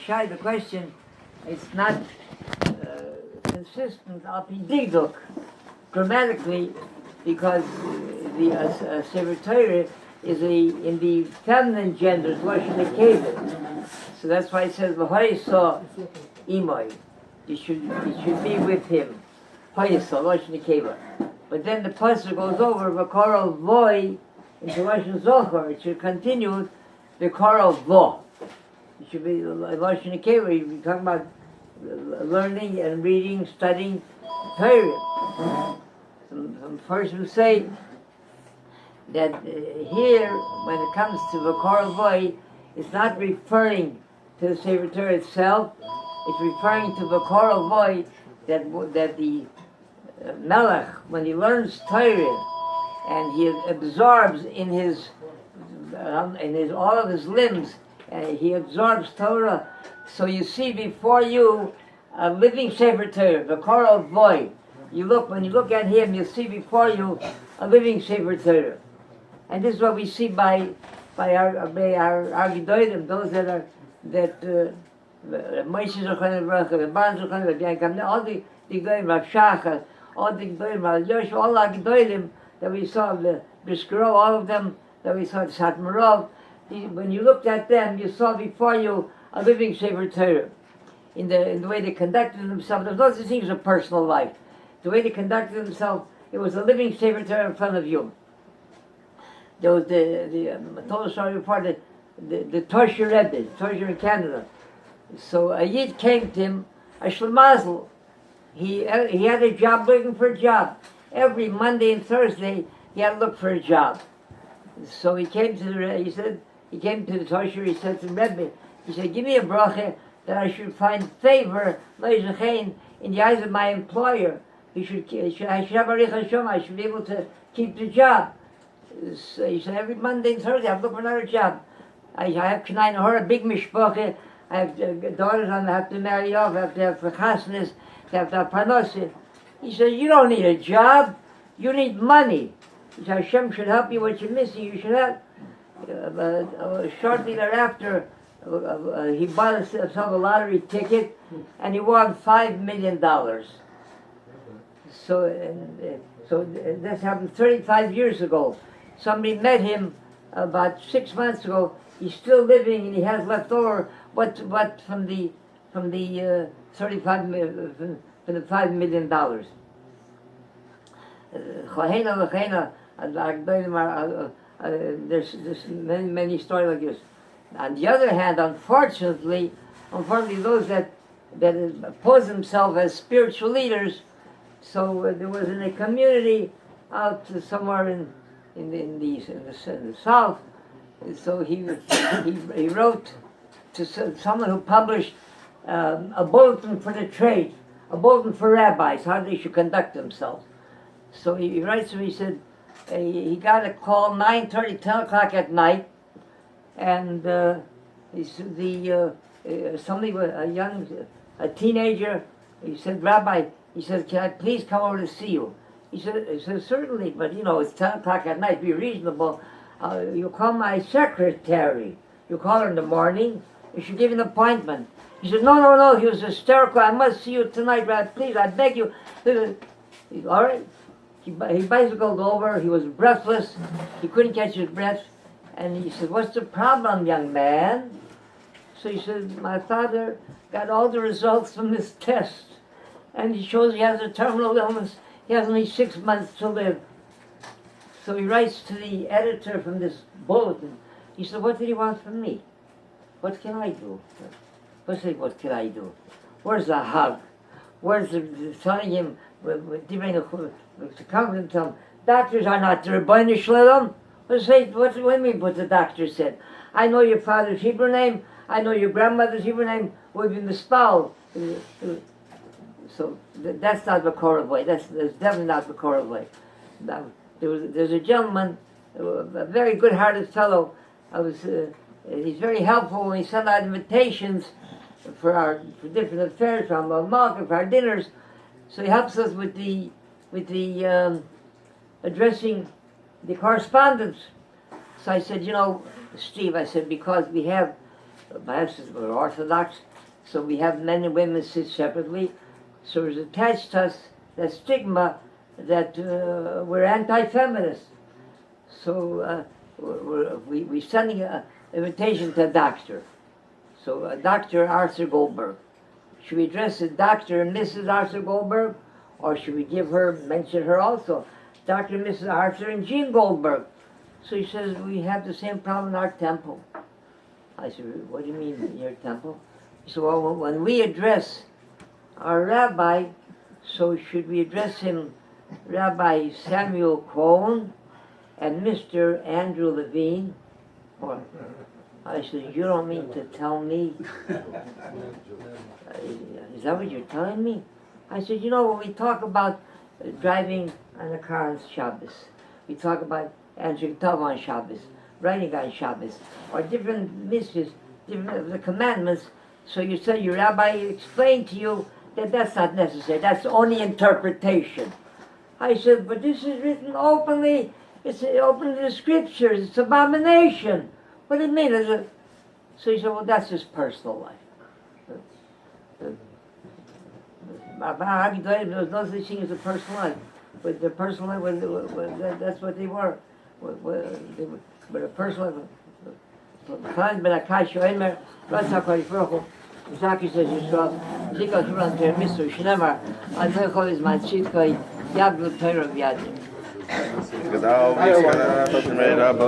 the question, it's not consistent up in Digduk grammatically, because the Sefer Torah is in the feminine gender, it's Lashon Nekeva. So that's why it says V'hoysa Imoy. You should be with him. Hoysa, Lashon Nekeva. But then the pasuk goes over V'koral Voy into Lashon Zohar. It should continue V'koral Vo. It should be Lashon Nekeva. You'll be talking about learning and reading, studying Torah. Some persons say that here, when it comes to V'koral Voy, it's not referring to the Sefer Torah itself. It's referring to V'koral Voy, that the Melech, when he learns Torah and he absorbs in his all of his limbs, he absorbs Torah. So you see before you a living Sefer Torah, V'koral Voy. When you look at him, you see before you a living Sefer Torah. And this is what we see by our Gedolim, those Moshe Zochon Baruch, the Ban Zochon Baruch, all the Gedolim, Rav Shachar, all the Gedolim, Rav Yosh, all our Gedolim that we saw, the Briskro, all of them that we saw, Satmarov. When you looked at them, you saw before you a living Sefer Torah. In the way they conducted themselves, there's no such thing as a personal life. The way they conducted themselves, it was a living Sefer Torah in front of you. There was I told a story before, the Torah Rebbe, Torah in Canada. So a Yid came to him, a Shlemazel. He had a job, looking for a job. Every Monday and Thursday, he had to look for a job. So he came to the Torah, he said to the Rebbe, he said, give me a bracha that I should find favor, in the eyes of my employer. I should have a Rich I should be able to keep the job. So he said, every Monday and Thursday, I look for another job. I have K'nai Nahor, a big mishpacha. I have daughters I have to marry off, I have to have chasnas, I have to have parnasim. He said, you don't need a job, you need money. He said, Hashem should help you what you're missing, you should have. Shortly thereafter, he bought himself a lottery ticket and he won $5 million. So this happened 35 years ago. Somebody met him about 6 months ago. He's still living and he has left over what from the $5 million. There's many stories like this. On the other hand, unfortunately, those that pose themselves as spiritual leaders. So there was in a community out somewhere in the south. So he wrote to someone who published a bulletin for the trade, a bulletin for rabbis, how they should conduct themselves. So he writes to me, he said, he got a call 9:30, 10 o'clock at night, and somebody, a teenager, he said, Rabbi, he said, can I please come over to see you? He said, certainly, but it's 10 o'clock at night, be reasonable. You call my secretary. You call her in the morning. You should give an appointment. He said, no, he was hysterical. I must see you tonight, Rabbi, please, I beg you. All right. He bicycled over. He was breathless. He couldn't catch his breath. And he said, what's the problem, young man? So he said, my father got all the results from this test. And he shows he has a terminal illness. He has only 6 months to live. So he writes to the editor from this bulletin. He said, what did he want from me? What can I do? What can I do? Where's the hug? Where's the telling him, to come and tell him, doctors are not the Rabbi Shalom. What do you mean what the doctor said? I know your father's Hebrew name. I know your grandmother's Hebrew name. We've been mispelled. So that's not the Korah way. That's definitely not the Korah way. There's a gentleman, a very good-hearted fellow. He's very helpful when he sent out invitations for different affairs, for our market, for our dinners. So he helps us with the addressing the correspondence. So I said, Steve, because we have perhaps we're Orthodox, so we have men and women sit separately. So it's attached to us that stigma that we're anti-feminist. So we're sending an invitation to a doctor. So Dr. Arthur Goldberg. Should we address the Dr. and Mrs. Arthur Goldberg? Or should we mention her also? Dr. and Mrs. Arthur and Jean Goldberg. So he says, we have the same problem in our temple. I said, what do you mean in your temple? He said, well, when we address our rabbi, so should we address him Rabbi Samuel Cohen and Mr. Andrew Levine? Or I said, you don't mean to tell me? Is that what you're telling me? I said, you know, when we talk about driving in a car on Shabbos, we talk about answering tov on Shabbos, writing on Shabbos, or different mitzvahs, different of the commandments. So you say your rabbi explained to you that that's not necessary. That's only interpretation. I said, but this is written openly. It's open to the scriptures. It's abomination. What do you mean? So he said, well, that's his personal life. There was no such thing as a personal life. But their personal life, that's what they were. But a personal life. Franz ben Akash Omer, Ratzak Harifuch, Zaki says Yisrael, Zika Turan Ter Mister Shnemar, Admechol is Manchitkoi, Yablu Torah V'yadim. Gadal, Mitzvah, Shmei Rabbi,